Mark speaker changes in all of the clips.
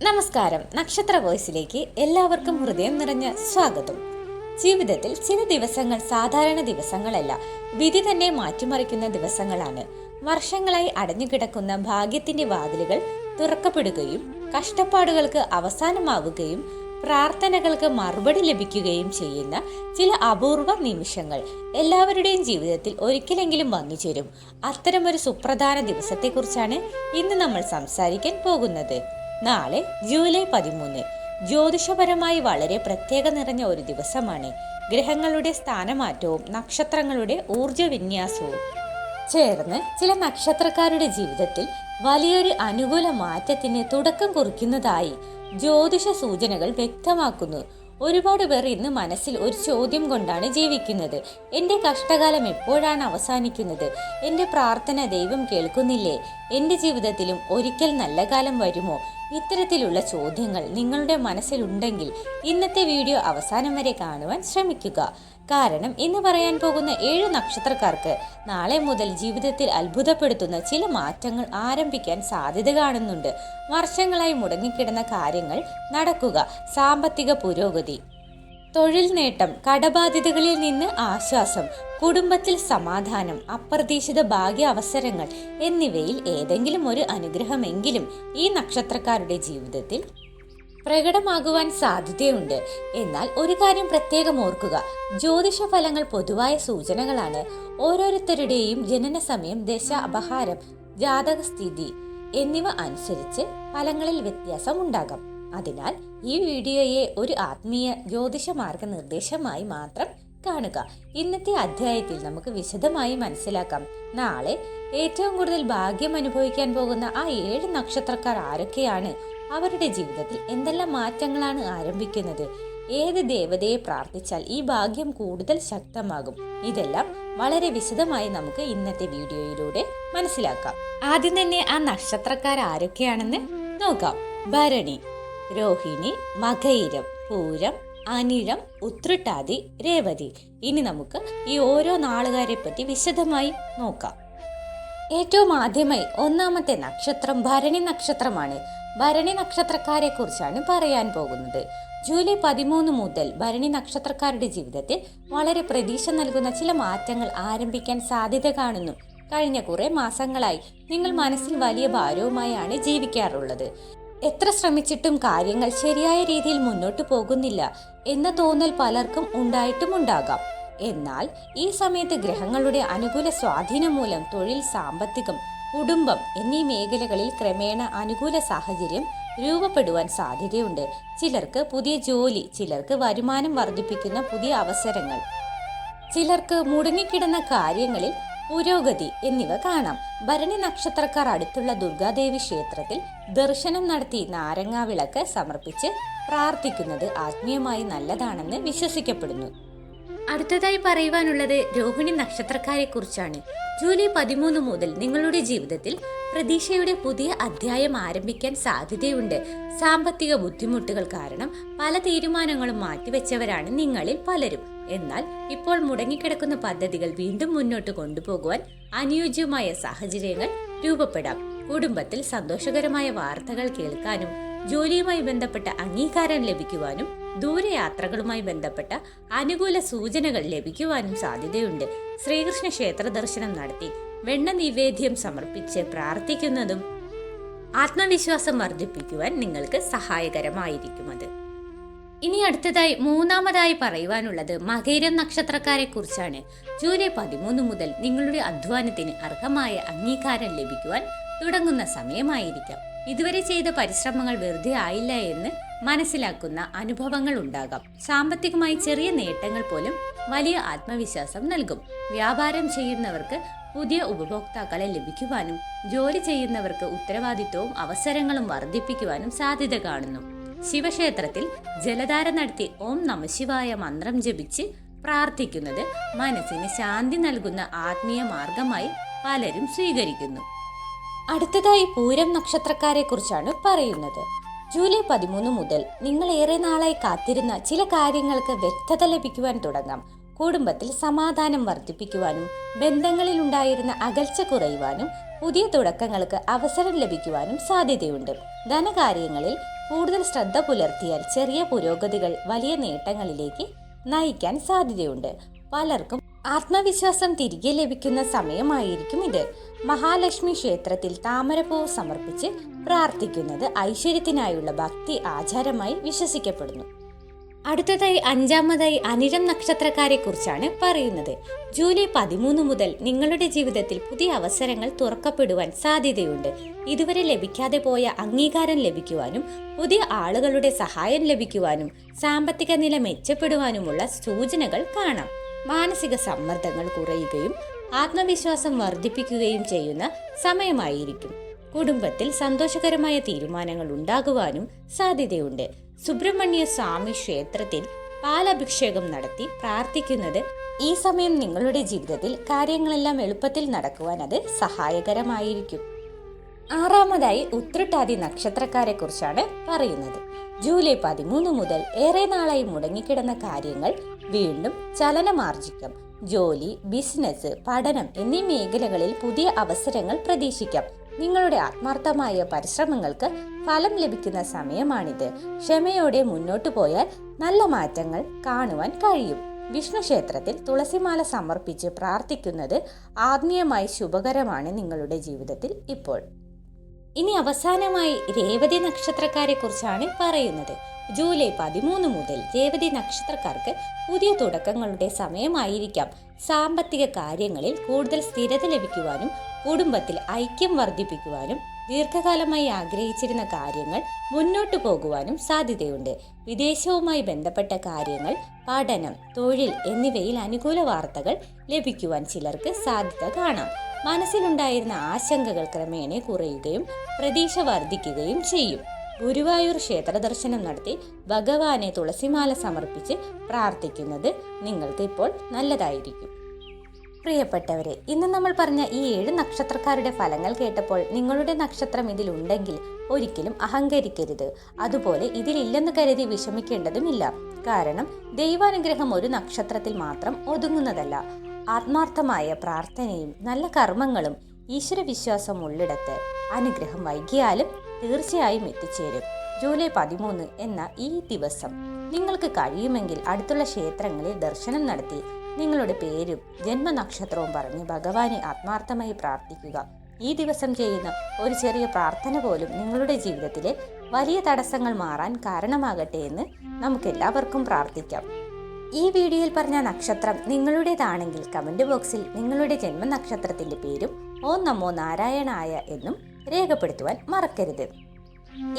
Speaker 1: നമസ്കാരം. നക്ഷത്ര വോയിസിലേക്ക് എല്ലാവർക്കും ഹൃദയം നിറഞ്ഞ സ്വാഗതം. ജീവിതത്തിൽ ചില ദിവസങ്ങൾ സാധാരണ ദിവസങ്ങളല്ല, വിധി തന്നെ മാറ്റിമറിക്കുന്ന ദിവസങ്ങളാണ്. വർഷങ്ങളായി അടഞ്ഞുകിടക്കുന്ന ഭാഗ്യത്തിന്റെ വാതിലുകൾ തുറക്കപ്പെടുകയും കഷ്ടപ്പാടുകൾക്ക് അവസാനമാവുകയും പ്രാർത്ഥനകൾക്ക് മറുപടി ലഭിക്കുകയും ചെയ്യുന്ന ചില അപൂർവ നിമിഷങ്ങൾ എല്ലാവരുടെയും ജീവിതത്തിൽ ഒരിക്കലെങ്കിലും വന്നു ചേരും. അത്തരമൊരു സുപ്രധാന ദിവസത്തെക്കുറിച്ചാണ് ഇന്ന് നമ്മൾ സംസാരിക്കാൻ പോകുന്നത്. നാളെ ജൂലൈ 13 ജ്യോതിഷപരമായി വളരെ പ്രത്യേക നിറഞ്ഞ ഒരു ദിവസമാണ്. ഗ്രഹങ്ങളുടെ സ്ഥാനമാറ്റവും നക്ഷത്രങ്ങളുടെ ഊർജ വിന്യാസവും ചേർന്ന് ചില നക്ഷത്രക്കാരുടെ ജീവിതത്തിൽ വലിയൊരു അനുകൂല മാറ്റത്തിന് തുടക്കം കുറിക്കുന്നതായി ജ്യോതിഷ സൂചനകൾ വ്യക്തമാക്കുന്നു. ഒരുപാട് പേർ ഇന്ന് മനസ്സിൽ ഒരു ചോദ്യം കൊണ്ടാണ് ജീവിക്കുന്നത്. എൻ്റെ കഷ്ടകാലം എപ്പോഴാണ് അവസാനിക്കുന്നത്? എൻ്റെ പ്രാർത്ഥന ദൈവം കേൾക്കുന്നില്ലേ? എൻ്റെ ജീവിതത്തിലും ഒരിക്കൽ നല്ല കാലം വരുമോ? ഇത്തരത്തിലുള്ള ചോദ്യങ്ങൾ നിങ്ങളുടെ മനസ്സിലുണ്ടെങ്കിൽ ഇന്നത്തെ വീഡിയോ അവസാനം വരെ കാണുവാൻ ശ്രമിക്കുക. കാരണം ഇന്ന് പറയാൻ പോകുന്ന 7 നക്ഷത്രക്കാർക്ക് നാളെ മുതൽ ജീവിതത്തിൽ അത്ഭുതപ്പെടുത്തുന്ന ചില മാറ്റങ്ങൾ ആരംഭിക്കാൻ സാധ്യത കാണുന്നുണ്ട്. വർഷങ്ങളായി മുടങ്ങിക്കിടന്ന കാര്യങ്ങൾ നടക്കുക, സാമ്പത്തിക പുരോഗതി, തൊഴിൽ നേട്ടം, കടബാധ്യതകളിൽ നിന്ന് ആശ്വാസം, കുടുംബത്തിൽ സമാധാനം, അപ്രതീക്ഷിത ഭാഗ്യ അവസരങ്ങൾ എന്നിവയിൽ ഏതെങ്കിലും ഒരു അനുഗ്രഹമെങ്കിലും ഈ നക്ഷത്രക്കാരുടെ ജീവിതത്തിൽ പ്രകടമാകുവാൻ സാധ്യതയുണ്ട്. എന്നാൽ ഒരു കാര്യം പ്രത്യേകം ഓർക്കുക, ജ്യോതിഷ ഫലങ്ങൾ പൊതുവായ സൂചനകളാണ്. ഓരോരുത്തരുടെയും ജനന സമയം, ദശ, അപഹാരം, ജാതകസ്ഥിതി എന്നിവ അനുസരിച്ച് ഫലങ്ങളിൽ വ്യത്യാസം ഉണ്ടാകാം. അതിനാൽ ഈ വീഡിയോയെ ഒരു ആത്മീയ ജ്യോതിഷ മാർഗനിർദ്ദേശമായി മാത്രം കാണുക. ഇന്നത്തെ അധ്യായത്തിൽ നമുക്ക് വിശദമായി മനസ്സിലാക്കാം. നാളെ ഏറ്റവും കൂടുതൽ ഭാഗ്യം അനുഭവിക്കാൻ പോകുന്ന ആ 7 നക്ഷത്രക്കാർ ആരൊക്കെയാണ്? അവരുടെ ജീവിതത്തിൽ എന്തെല്ലാം മാറ്റങ്ങളാണ് ആരംഭിക്കുന്നത്? ഏത് ദേവതയെ പ്രാർത്ഥിച്ചാൽ ഈ ഭാഗ്യം കൂടുതൽ ശക്തമാകും? ഇതെല്ലാം വളരെ വിശദമായി നമുക്ക് ഇന്നത്തെ വീഡിയോയിലൂടെ മനസ്സിലാക്കാം. ആദ്യം തന്നെ ആ നക്ഷത്രക്കാർ ആരൊക്കെയാണെന്ന് നോക്കാം. ഭരണി, രോഹിണി, മകയിരം, പൂരം, അനിഴം, ഉത്രട്ടാതി, രേവതി. ഇനി നമുക്ക് ഈ ഓരോ നാളുകാരെ പറ്റി വിശദമായി നോക്കാം. ഏറ്റവും ആദ്യമായി ഒന്നാമത്തെ നക്ഷത്രം ഭരണി നക്ഷത്രമാണ്. ഭരണി നക്ഷത്രക്കാരെ കുറിച്ചാണ് പറയാൻ പോകുന്നത്. ജൂലൈ 13 മുതൽ ഭരണി നക്ഷത്രക്കാരുടെ ജീവിതത്തിൽ വളരെ പ്രതീക്ഷ നൽകുന്ന ചില മാറ്റങ്ങൾ ആരംഭിക്കാൻ സാധ്യത കാണുന്നു. കഴിഞ്ഞ കുറെ മാസങ്ങളായി നിങ്ങൾ മനസ്സിൽ വലിയ ഭാരവുമായാണ് ജീവിക്കാറുള്ളത്. എത്ര ശ്രമിച്ചിട്ടും കാര്യങ്ങൾ ശരിയായ രീതിയിൽ മുന്നോട്ട് പോകുന്നില്ല എന്ന തോന്നൽ പലർക്കും ഉണ്ടായിട്ടുമുണ്ടാകാം. എന്നാൽ ഈ സമയത്ത് ഗ്രഹങ്ങളുടെ അനുകൂല സ്വാധീനം മൂലം തൊഴിൽ, സാമ്പത്തികം, കുടുംബം എന്നീ മേഖലകളിൽ ക്രമേണ അനുകൂല സാഹചര്യം രൂപപ്പെടുവാൻ സാധ്യതയുണ്ട്. ചിലർക്ക് പുതിയ ജോലി, ചിലർക്ക് വരുമാനം വർദ്ധിപ്പിക്കുന്ന പുതിയ അവസരങ്ങൾ, ചിലർക്ക് മുടങ്ങിക്കിടന്ന കാര്യങ്ങളിൽ പുരോഗതി എന്നിവ കാണാം. ഭരണി നക്ഷത്രക്കാർ അടുത്തുള്ള ദുർഗാദേവി ക്ഷേത്രത്തിൽ ദർശനം നടത്തി നാരങ്ങാവിളക്ക് സമർപ്പിച്ച് പ്രാർത്ഥിക്കുന്നത് ആത്മീയമായി നല്ലതാണെന്ന് വിശ്വസിക്കപ്പെടുന്നു. അടുത്തതായി പറയുവാനുള്ളത് രോഹിണി നക്ഷത്രക്കാരെ കുറിച്ചാണ്. ജൂലൈ 13 മുതൽ നിങ്ങളുടെ ജീവിതത്തിൽ പ്രതീക്ഷയുടെ പുതിയ അധ്യായം ആരംഭിക്കാൻ സാധ്യതയുണ്ട്. സാമ്പത്തിക ബുദ്ധിമുട്ടുകൾ കാരണം പല തീരുമാനങ്ങളും മാറ്റിവെച്ചവരാണ് നിങ്ങളിൽ പലരും. എന്നാൽ ഇപ്പോൾ മുടങ്ങിക്കിടക്കുന്ന പദ്ധതികൾ വീണ്ടും മുന്നോട്ട് കൊണ്ടുപോകുവാൻ അനുയോജ്യമായ സാഹചര്യങ്ങൾ രൂപപ്പെടാം. കുടുംബത്തിൽ സന്തോഷകരമായ വാർത്തകൾ കേൾക്കാനും ജോലിയുമായി ബന്ധപ്പെട്ട അംഗീകാരം ലഭിക്കുവാനും ദൂരയാത്രകളുമായി ബന്ധപ്പെട്ട അനുകൂല സൂചനകൾ ലഭിക്കുവാനും സാധ്യതയുണ്ട്. ശ്രീകൃഷ്ണ ക്ഷേത്ര ദർശനം നടത്തി വെണ്ണ നിവേദ്യം സമർപ്പിച്ച് പ്രാർത്ഥിക്കുന്നതും ആത്മവിശ്വാസം വർദ്ധിപ്പിക്കുവാൻ നിങ്ങൾക്ക് സഹായകരമായിരിക്കും. അത് ഇനി അടുത്തതായി മൂന്നാമതായി പറയുവാനുള്ളത് മകയിരം നക്ഷത്രക്കാരെ കുറിച്ചാണ്. ജൂലൈ 13 മുതൽ നിങ്ങളുടെ അധ്വാനത്തിന് അർഹമായ അംഗീകാരം ലഭിക്കുവാൻ തുടങ്ങുന്ന സമയമായിരിക്കാം. ഇതുവരെ ചെയ്ത പരിശ്രമങ്ങൾ വെറുതെ ആയില്ല എന്ന് മനസ്സിലാക്കുന്ന അനുഭവങ്ങൾ ഉണ്ടാകാം. സാമ്പത്തികമായി ചെറിയ നേട്ടങ്ങൾ പോലും വലിയ ആത്മവിശ്വാസം നൽകും. വ്യാപാരം ചെയ്യുന്നവർക്ക് പുതിയ ഉപഭോക്താക്കളെ ലഭിക്കുവാനും ജോലി ചെയ്യുന്നവർക്ക് ഉത്തരവാദിത്വവും അവസരങ്ങളും വർദ്ധിപ്പിക്കുവാനും സാധ്യത കാണുന്നു. ശിവക്ഷേത്രത്തിൽ ജലധാര നടത്തി ഓം നമഃശിവായ മന്ത്രം ജപിച്ച് പ്രാർത്ഥിക്കുന്നത് മനസ്സിന് ശാന്തി നൽകുന്ന ആത്മീയ മാർഗമായി പലരും സ്വീകരിക്കുന്നു. അടുത്തതായി പൂരം നക്ഷത്രക്കാരെ കുറിച്ചാണ് പറയുന്നത്. ജൂലൈ 13 മുതൽ നിങ്ങൾ ഏറെ നാളായി കാത്തിരുന്ന ചില കാര്യങ്ങൾക്ക് വ്യക്തത ലഭിക്കുവാൻ തുടങ്ങാം. കുടുംബത്തിൽ സമാധാനം വർദ്ധിപ്പിക്കുവാനും ബന്ധങ്ങളിൽ ഉണ്ടായിരുന്ന അകൽച്ച കുറയുവാനും പുതിയ തുടക്കങ്ങൾക്ക് അവസരം ലഭിക്കുവാനും സാധ്യതയുണ്ട്. ധനകാര്യങ്ങളിൽ കൂടുതൽ ശ്രദ്ധ പുലർത്തിയാൽ ചെറിയ പുരോഗതികൾ വലിയ നേട്ടങ്ങളിലേക്ക് നയിക്കാൻ സാധ്യതയുണ്ട്. പലർക്കും ആത്മവിശ്വാസം തിരികെ ലഭിക്കുന്ന സമയമായിരിക്കും ഇത്. മഹാലക്ഷ്മി ക്ഷേത്രത്തിൽ താമരപ്പൂവ് സമർപ്പിച്ച് പ്രാർത്ഥിക്കുന്നത് ഐശ്വര്യത്തിനായുള്ള ഭക്തി ആചാരമായി വിശ്വസിക്കപ്പെടുന്നു. അടുത്തതായി അഞ്ചാമതായി അനിഴം നക്ഷത്രക്കാരെ കുറിച്ചാണ് പറയുന്നത്. ജൂലൈ 13 മുതൽ നിങ്ങളുടെ ജീവിതത്തിൽ പുതിയ അവസരങ്ങൾ തുറക്കപ്പെടുവാൻ സാധ്യതയുണ്ട്. ഇതുവരെ ലഭിക്കാതെ പോയ അംഗീകാരം ലഭിക്കുവാനും പുതിയ ആളുകളുടെ സഹായം ലഭിക്കുവാനും സാമ്പത്തിക നില മെച്ചപ്പെടുവാനുമുള്ള സൂചനകൾ കാണാം. മാനസിക സമ്മർദ്ദങ്ങൾ കുറയുകയും ആത്മവിശ്വാസം വർദ്ധിപ്പിക്കുകയും ചെയ്യുന്ന സമയമായിരിക്കും. കുടുംബത്തിൽ സന്തോഷകരമായ തീരുമാനങ്ങൾ ഉണ്ടാകുവാനും സാധ്യതയുണ്ട്. സുബ്രഹ്മണ്യ സ്വാമി ക്ഷേത്രത്തിൽ പാലഭിഷേകം നടത്തി പ്രാർത്ഥിക്കുന്നത് ഈ സമയം നിങ്ങളുടെ ജീവിതത്തിൽ കാര്യങ്ങളെല്ലാം എളുപ്പത്തിൽ നടക്കുവാൻ അത് സഹായകരമായിരിക്കും. ആറാമതായി ഉത്രട്ടാതി നക്ഷത്രക്കാരെ കുറിച്ചാണ് പറയുന്നത്. ജൂലൈ 13 മുതൽ ഏറെ നാളായി മുടങ്ങിക്കിടന്ന കാര്യങ്ങൾ വീണ്ടും ചലനമാർജിക്കാം. ജോലി, ബിസിനസ്, പഠനം എന്നീ മേഖലകളിൽ പുതിയ അവസരങ്ങൾ പ്രതീക്ഷിക്കാം. നിങ്ങളുടെ ആത്മാർത്ഥമായ പരിശ്രമങ്ങൾക്ക് ഫലം ലഭിക്കുന്ന സമയമാണിത്. ക്ഷമയോടെ മുന്നോട്ടു പോയാൽ നല്ല മാറ്റങ്ങൾ കാണുവാൻ കഴിയും. വിഷ്ണു ക്ഷേത്രത്തിൽ തുളസിമാല സമർപ്പിച്ച് പ്രാർത്ഥിക്കുന്നത് ആത്മീയമായി ശുഭകരമാണ് നിങ്ങളുടെ ജീവിതത്തിൽ ഇപ്പോൾ. ഇനി അവസാനമായി രേവതി നക്ഷത്രക്കാരെ കുറിച്ചാണ് പറയുന്നത്. ജൂലൈ 13 മുതൽ രേവതി നക്ഷത്രക്കാർക്ക് പുതിയ തുടക്കങ്ങളുടെ സമയമായിരിക്കാം. സാമ്പത്തിക കാര്യങ്ങളിൽ കൂടുതൽ സ്ഥിരത ലഭിക്കുവാനും കുടുംബത്തിൽ ഐക്യം വർദ്ധിപ്പിക്കുവാനും ദീർഘകാലമായി ആഗ്രഹിച്ചിരുന്ന കാര്യങ്ങൾ മുന്നോട്ടു പോകുവാനും സാധ്യതയുണ്ട്. വിദേശവുമായി ബന്ധപ്പെട്ട കാര്യങ്ങൾ, പഠനം, തൊഴിൽ എന്നിവയിൽ അനുകൂല വാർത്തകൾ ലഭിക്കുവാൻ ചിലർക്ക് സാധ്യത കാണാം. മനസ്സിലുണ്ടായിരുന്ന ആശങ്കകൾ ക്രമേണ കുറയുകയും പ്രതീക്ഷ വർദ്ധിക്കുകയും ചെയ്യും. ഗുരുവായൂർ ക്ഷേത്ര ദർശനം നടത്തി ഭഗവാനെ തുളസിമാല സമർപ്പിച്ച് പ്രാർത്ഥിക്കുന്നത് നിങ്ങൾക്ക് ഇപ്പോൾ നല്ലതായിരിക്കും. പ്രിയപ്പെട്ടവരെ, ഇന്ന് നമ്മൾ പറഞ്ഞ ഈ 7 നക്ഷത്രക്കാരുടെ ഫലങ്ങൾ കേട്ടപ്പോൾ നിങ്ങളുടെ നക്ഷത്രം ഇതിലുണ്ടെങ്കിൽ ഒരിക്കലും അഹങ്കരിക്കരുത്. അതുപോലെ ഇതിലില്ലെന്ന് കരുതി വിഷമിക്കേണ്ടതുമില്ല. കാരണം ദൈവാനുഗ്രഹം ഒരു നക്ഷത്രത്തിൽ മാത്രം ഒതുങ്ങുന്നതല്ല. ആത്മാർത്ഥമായ പ്രാർത്ഥനയും നല്ല കർമ്മങ്ങളും ഈശ്വരവിശ്വാസം ഉള്ളിടത്ത് അനുഗ്രഹം വൈകിയാലും തീർച്ചയായും എത്തിച്ചേരും. ജൂലൈ 13 എന്ന ഈ ദിവസം നിങ്ങൾക്ക് കഴിയുമെങ്കിൽ അടുത്തുള്ള ക്ഷേത്രങ്ങളിൽ ദർശനം നടത്തി നിങ്ങളുടെ പേരും ജന്മനക്ഷത്രവും പറഞ്ഞ് ഭഗവാനെ ആത്മാർത്ഥമായി പ്രാർത്ഥിക്കുക. ഈ ദിവസം ചെയ്യുന്ന ഒരു ചെറിയ പ്രാർത്ഥന പോലും നിങ്ങളുടെ ജീവിതത്തിലെ വലിയ തടസ്സങ്ങൾ മാറാൻ കാരണമാകട്ടെ എന്ന് നമുക്കെല്ലാവർക്കും പ്രാർത്ഥിക്കാം. ഈ വീഡിയോയിൽ പറഞ്ഞ നക്ഷത്രം നിങ്ങളുടേതാണെങ്കിൽ കമന്റ് ബോക്സിൽ നിങ്ങളുടെ ജന്മനക്ഷത്രത്തിന്റെ പേരും ഓം നമോ നാരായണായ എന്നും രേഖപ്പെടുത്തുവാൻ മറക്കരുത്.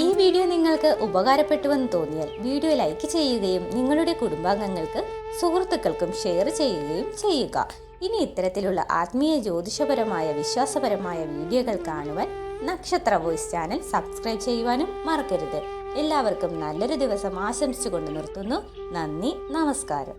Speaker 1: ഈ വീഡിയോ നിങ്ങൾക്ക് ഉപകാരപ്പെട്ടുവെന്ന് തോന്നിയാൽ വീഡിയോ ലൈക്ക് ചെയ്യുകയും നിങ്ങളുടെ കുടുംബാംഗങ്ങൾക്ക് സുഹൃത്തുക്കൾക്കും ഷെയർ ചെയ്യുകയും ചെയ്യുക. ഇനി ഇത്തരത്തിലുള്ള ആത്മീയ ജ്യോതിഷപരമായ വിശ്വാസപരമായ വീഡിയോകൾ കാണുവാൻ നക്ഷത്ര വോയിസ് ചാനൽ സബ്സ്ക്രൈബ് ചെയ്യുവാനും മറക്കരുത്. എല്ലാവർക്കും നല്ലൊരു ദിവസം ആശംസിച്ചുകൊണ്ട് നിർത്തുന്നു. നന്ദി, നമസ്കാരം.